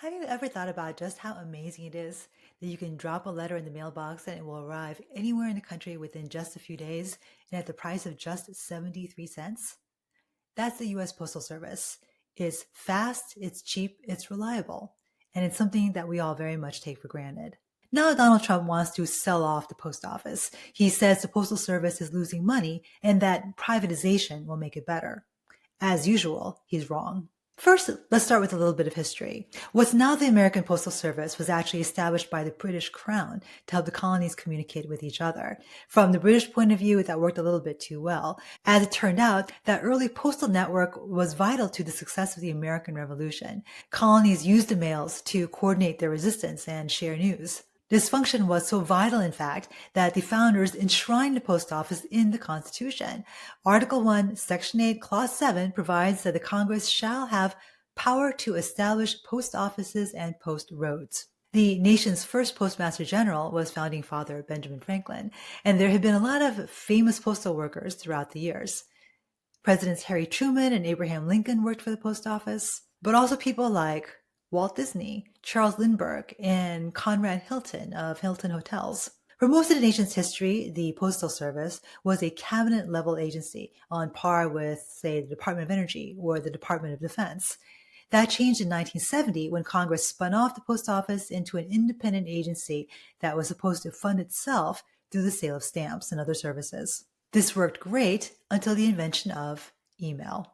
Have you ever thought about just how amazing it is that you can drop a letter in the mailbox and it will arrive anywhere in the country within just a few days and at the price of just 73 cents? That's the US Postal Service. It's fast, it's cheap, it's reliable, and it's something that we all very much take for granted. Now Donald Trump wants to sell off the post office. He says the Postal Service is losing money and that privatization will make it better. As usual, he's wrong. First, let's start with a little bit of history. What's now the American Postal Service was actually established by the British Crown to help the colonies communicate with each other. From the British point of view, that worked a little bit too well. As it turned out, that early postal network was vital to the success of the American Revolution. Colonies used the mails to coordinate their resistance and share news. This function was so vital, in fact, that the founders enshrined the post office in the Constitution. Article 1, Section 8, Clause 7 provides that the Congress shall have power to establish post offices and post roads. The nation's first Postmaster General was Founding Father Benjamin Franklin, and there have been a lot of famous postal workers throughout the years. Presidents Harry Truman and Abraham Lincoln worked for the post office, but also people like Walt Disney, Charles Lindbergh, and Conrad Hilton of Hilton Hotels. For most of the nation's history, the Postal Service was a cabinet-level agency on par with, say, the Department of Energy or the Department of Defense. That changed in 1970 when Congress spun off the post office into an independent agency that was supposed to fund itself through the sale of stamps and other services. This worked great until the invention of email.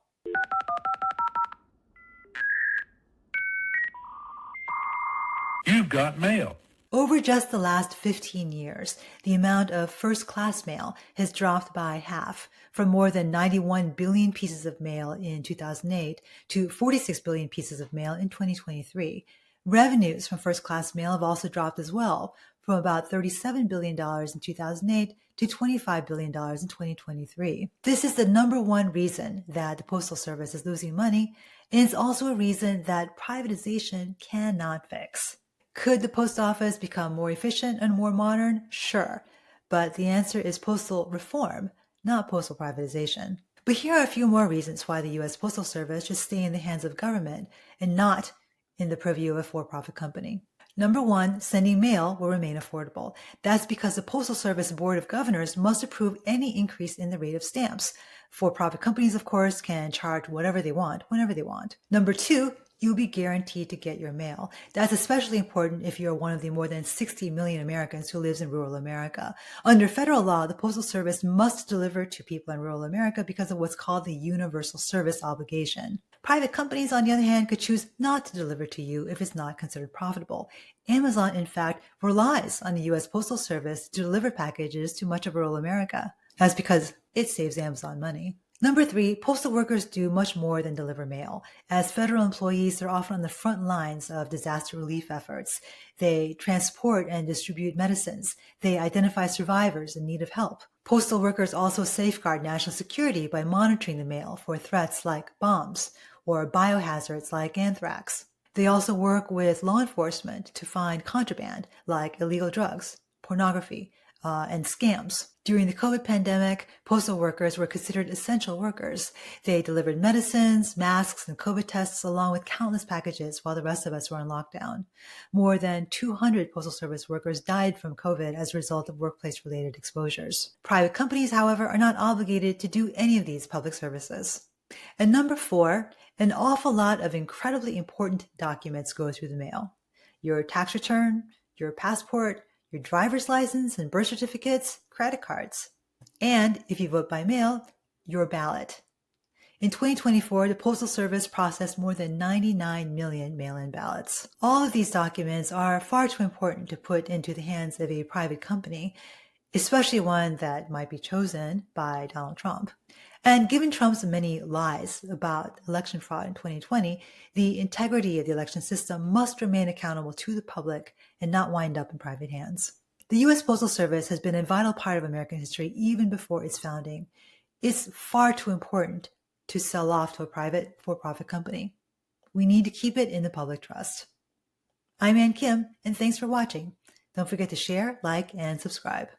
You've got mail. Over just the last 15 years, the amount of first-class mail has dropped by half, from more than 91 billion pieces of mail in 2008 to 46 billion pieces of mail in 2023. Revenues from first-class mail have also dropped as well, from about $37 billion in 2008 to $25 billion in 2023. This is the number one reason that the Postal Service is losing money, and it's also a reason that privatization cannot fix. Could the post office become more efficient and more modern? Sure. But the answer is postal reform, not postal privatization. But here are a few more reasons why the US Postal Service should stay in the hands of government and not in the purview of a for-profit company. Number one, sending mail will remain affordable. That's because the Postal Service Board of Governors must approve any increase in the rate of stamps. For-profit companies, of course, can charge whatever they want, whenever they want. Number two, you'll be guaranteed to get your mail. That's especially important if you're one of the more than 60 million Americans who lives in rural America. Under federal law, the Postal Service must deliver to people in rural America because of what's called the Universal Service Obligation. Private companies, on the other hand, could choose not to deliver to you if it's not considered profitable. Amazon, in fact, relies on the U.S. Postal Service to deliver packages to much of rural America. That's because it saves Amazon money. Number three, postal workers do much more than deliver mail. As federal employees, they're often on the front lines of disaster relief efforts. They transport and distribute medicines. They identify survivors in need of help. Postal workers also safeguard national security by monitoring the mail for threats like bombs or biohazards like anthrax. They also work with law enforcement to find contraband like illegal drugs, pornography, and scams. During the COVID pandemic, postal workers were considered essential workers. They delivered medicines, masks, and COVID tests along with countless packages while the rest of us were on lockdown. More than 200 Postal Service workers died from COVID as a result of workplace-related exposures. Private companies, however, are not obligated to do any of these public services. And number four, an awful lot of incredibly important documents go through the mail. Your tax return, your passport, your driver's license and birth certificates, credit cards. And if you vote by mail, your ballot. In 2024, the Postal Service processed more than 99 million mail-in ballots. All of these documents are far too important to put into the hands of a private company, especially one that might be chosen by Donald Trump. And given Trump's many lies about election fraud in 2020, the integrity of the election system must remain accountable to the public and not wind up in private hands. The U.S. Postal Service has been a vital part of American history even before its founding. It's far too important to sell off to a private for-profit company. We need to keep it in the public trust. I'm Ann Kim, and thanks for watching. Don't forget to share, like, and subscribe.